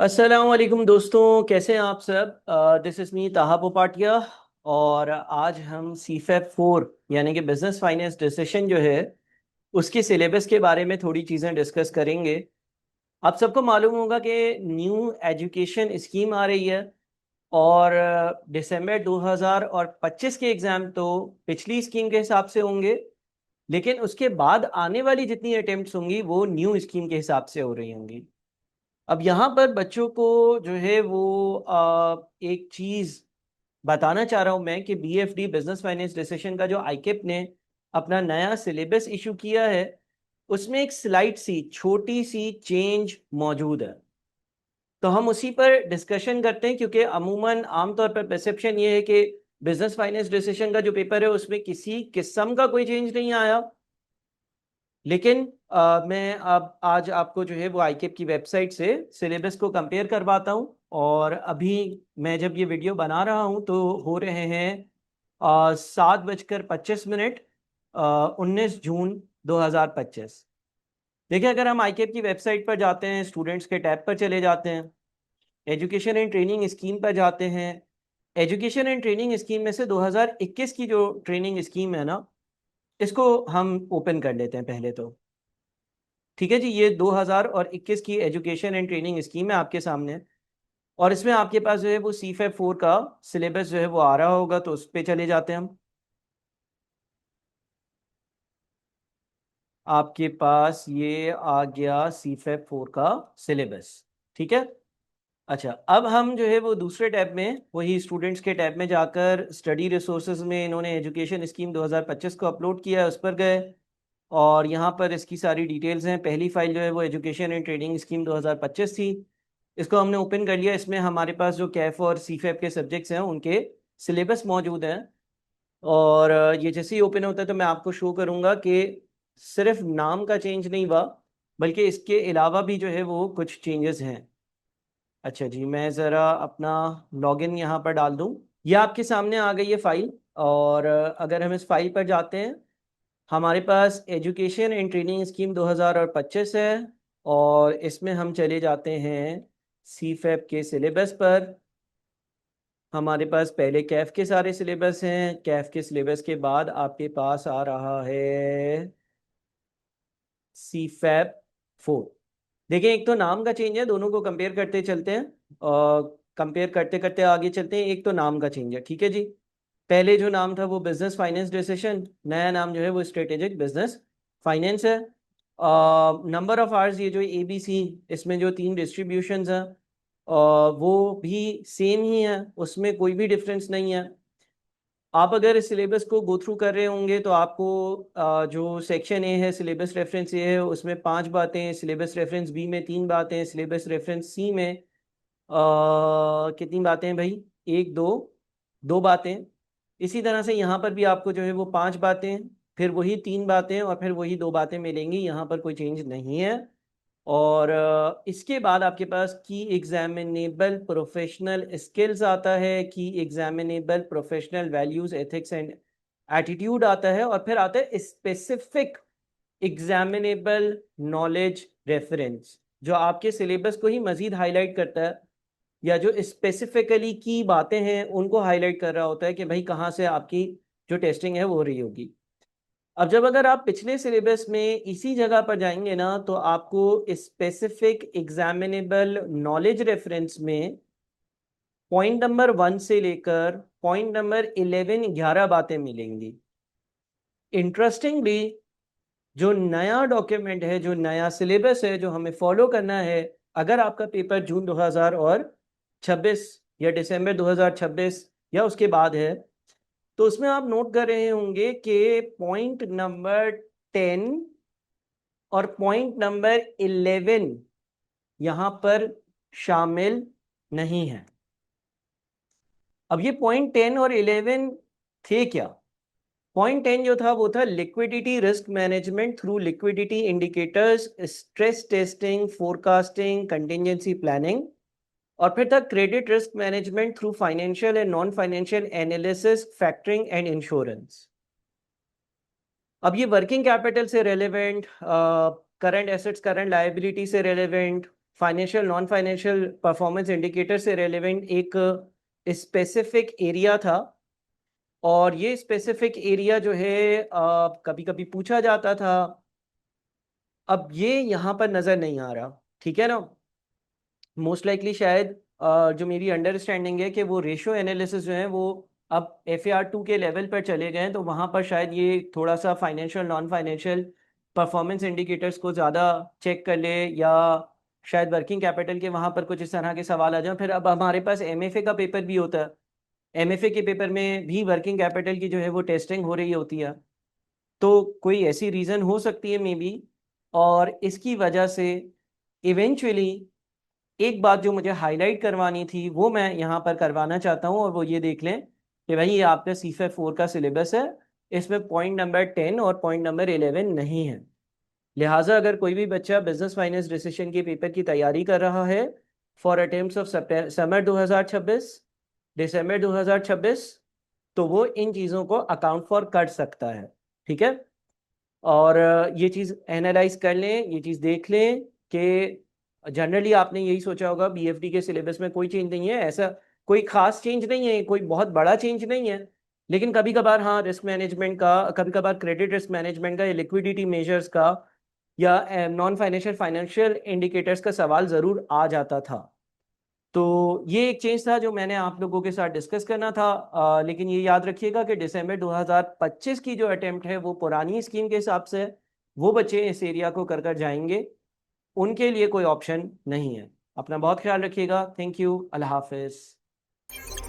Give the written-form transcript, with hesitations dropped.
अस्सलाम वालेकुम दोस्तों, कैसे हैं आप सब। दिस इज़ मी ताहा पोपाटिया। और आज हम CFAP 4 यानी कि बिजनेस फाइनेंस डिसीजन जो है उसके सिलेबस के बारे में थोड़ी चीज़ें डिस्कस करेंगे। आप सबको मालूम होगा कि न्यू एजुकेशन स्कीम आ रही है और दिसंबर 2025 के एग्ज़ाम तो पिछली स्कीम के हिसाब से होंगे, लेकिन उसके बाद आने वाली जितनी अटेम्प्ट्स होंगी वो न्यू स्कीम के हिसाब से हो रही होंगी। अब यहाँ पर बच्चों को जो है वो एक चीज़ बताना चाह रहा हूँ मैं कि BFD बिजनेस फाइनेंस डिसीजन का जो आईकेप ने अपना नया सिलेबस इशू किया है उसमें एक स्लाइड सी छोटी सी चेंज मौजूद है। तो हम उसी पर डिस्कशन करते हैं, क्योंकि अमूमन आमतौर पर परसेप्शन ये है कि बिजनेस फाइनेंस डिसीजन का जो पेपर है उसमें किसी किस्म का कोई चेंज नहीं आया। लेकिन मैं अब आज आपको जो है वो आईकेप की वेबसाइट से सिलेबस को कंपेयर करवाता हूँ। और अभी मैं जब ये वीडियो बना रहा हूँ तो हो रहे हैं 7:25 19 जून 2025। देखिए, अगर हम आईकेप की वेबसाइट पर जाते हैं, स्टूडेंट्स के टैब पर चले जाते हैं, एजुकेशन एंड ट्रेनिंग स्कीम पर जाते हैं। एजुकेशन एंड ट्रेनिंग स्कीम में से 2021 की जो ट्रेनिंग स्कीम है ना, इसको हम ओपन कर लेते हैं पहले तो। ठीक है जी, ये 2021 की एजुकेशन एंड ट्रेनिंग स्कीम है आपके सामने। और इसमें आपके पास जो है वो CFAP 4 का सिलेबस जो है वो आ रहा होगा, तो उस पर चले जाते हैं हम। आपके पास ये आ गया CFAP 4 का सिलेबस। ठीक है। अच्छा, अब हम जो है वो दूसरे टैब में, वही स्टूडेंट्स के टैब में जाकर स्टडी रिसोर्सेज में इन्होंने एजुकेशन स्कीम 2025 को अपलोड किया है, उस पर गए। और यहाँ पर इसकी सारी डिटेल्स हैं। पहली फाइल जो है वो एजुकेशन एंड ट्रेनिंग स्कीम 2025 थी, इसको हमने ओपन कर लिया। इसमें हमारे पास जो कैफ और CFAP के सब्जेक्ट्स हैं उनके सिलेबस मौजूद हैं। और ये जैसे ही ओपन होता है तो मैं आपको शो करूँगा कि सिर्फ नाम का चेंज नहीं हुआ, बल्कि इसके अलावा भी जो है वो कुछ चेंजेस हैं। अच्छा जी, मैं ज़रा अपना लॉगिन यहाँ पर डाल दूँ। ये आपके सामने आ गई है फाइल। और अगर हम इस फाइल पर जाते हैं, हमारे पास एजुकेशन एंड ट्रेनिंग स्कीम 2025 है। और इसमें हम चले जाते हैं CFAP के सिलेबस पर। हमारे पास पहले कैफ के सारे सिलेबस हैं। कैफ के सिलेबस के बाद आपके पास आ रहा है CFAP 4। देखिए, एक तो नाम का चेंज है, दोनों को कंपेयर करते चलते हैं और कंपेयर करते करते आगे चलते हैं। एक तो नाम का चेंज है, ठीक है जी। पहले जो नाम था वो बिजनेस फाइनेंस डिसीजन, नया नाम जो है वो स्ट्रेटेजिक बिजनेस फाइनेंस है। नंबर ऑफ आवर्स, ये जो ABC, इसमें जो 3 डिस्ट्रीब्यूशंस हैं वो भी सेम ही है, उसमें कोई भी डिफरेंस नहीं है। आप अगर इस सिलेबस को गो थ्रू कर रहे होंगे तो आपको जो सेक्शन ए है, सिलेबस रेफरेंस ए है, उसमें 5 बातें, सिलेबस रेफरेंस बी में 3 बातें, सिलेबस रेफरेंस सी में कितनी बातें हैं भाई? एक, दो, 2 बातें। इसी तरह से यहाँ पर भी आपको जो है वो 5 बातें, फिर वही 3 बातें और फिर वही 2 बातें मिलेंगी। यहाँ पर कोई चेंज नहीं है। और इसके बाद आपके पास की एग्जामिनेबल प्रोफेशनल स्किल्स आता है, की examinable professional values, ethics and attitude आता है। और फिर आता है स्पेसिफिक एग्जामिनेबल नॉलेज रेफरेंस, जो आपके सिलेबस को ही मजीद हाईलाइट करता है, या जो स्पेसिफिकली की बातें हैं उनको हाईलाइट कर रहा होता है कि भाई कहाँ से आपकी जो टेस्टिंग है वो हो रही होगी। अब जब अगर आप पिछले सिलेबस में इसी जगह पर जाएंगे ना, तो आपको स्पेसिफिक एग्जामिनेबल नॉलेज रेफरेंस में पॉइंट नंबर 1 से लेकर पॉइंट नंबर 11 11 बातें मिलेंगी। इंटरेस्टिंगली, जो नया डॉक्यूमेंट है, जो नया सिलेबस है जो हमें फॉलो करना है, अगर आपका पेपर जून 2026 या दिसंबर 2026 या उसके बाद है, तो उसमें आप नोट कर रहे होंगे कि पॉइंट नंबर 10 और पॉइंट नंबर 11 यहां पर शामिल नहीं है। अब ये पॉइंट 10 और 11 थे क्या? पॉइंट 10 जो था वो था liquidity risk management through liquidity indicators, stress testing, forecasting, contingency planning. और फिर था credit risk management through financial and non financial analysis, factoring and insurance. अब ये वर्किंग कैपिटल से relevant, current assets current liability से relevant, financial non financial performance indicator से relevant एक specific area था, और ये स्पेसिफिक एरिया जो है कभी कभी पूछा जाता था। अब ये यहाँ पर नज़र नहीं आ रहा, ठीक है ना। मोस्ट लाइकली शायद जो मेरी अंडरस्टैंडिंग है कि वो रेशियो एनालिसिस जो है वो अब FAR 2 के लेवल पर चले गए हैं, तो वहाँ पर शायद ये थोड़ा सा financial non financial performance indicators को ज़्यादा चेक कर ले, या शायद वर्किंग कैपिटल के वहाँ पर कुछ इस तरह के सवाल आ जाएं। फिर अब हमारे पास MFA का पेपर भी होता है, MFA के पेपर में भी वर्किंग कैपिटल की जो है वो टेस्टिंग हो रही होती है। तो कोई ऐसी रीज़न हो सकती है मे बी, और इसकी वजह से इवेंचुअली एक बात जो मुझे हाईलाइट करवानी थी वो मैं यहाँ पर करवाना चाहता हूँ, और वो ये देख लें कि भाई ये आपका CFA 4 का सिलेबस है, इसमें पॉइंट नंबर 10 और पॉइंट नंबर 11 नहीं है। लिहाजा अगर कोई भी बच्चा बिजनेस फाइनेंस डिसीजन के पेपर की तैयारी कर रहा है फॉर अटेम्प्ट्स ऑफ समर 2026, दिसंबर 2026, तो वो इन चीज़ों को अकाउंट फॉर कर सकता है, ठीक है। और ये चीज़ एनालाइज कर लें, ये चीज़ देख लें कि जनरली आपने यही सोचा होगा BFD के सिलेबस में कोई चेंज नहीं है, ऐसा कोई खास चेंज नहीं है, कोई बहुत बड़ा चेंज नहीं है। लेकिन कभी कभार हाँ रिस्क मैनेजमेंट का, कभी कभार क्रेडिट रिस्क मैनेजमेंट का, या लिक्विडिटी मेजर्स का, या नॉन फाइनेंशियल फाइनेंशियल इंडिकेटर्स का सवाल ज़रूर आ जाता था। तो ये एक चेंज था जो मैंने आप लोगों के साथ डिस्कस करना था। लेकिन ये याद रखिएगा कि दिसंबर 2025 की जो अटेम्प्ट है वो पुरानी स्कीम के हिसाब से है, वो बच्चे इस एरिया को कर कर जाएंगे, उनके लिए कोई ऑप्शन नहीं है। अपना बहुत ख्याल रखिएगा। Thank you. अल्लाह हाफिज़।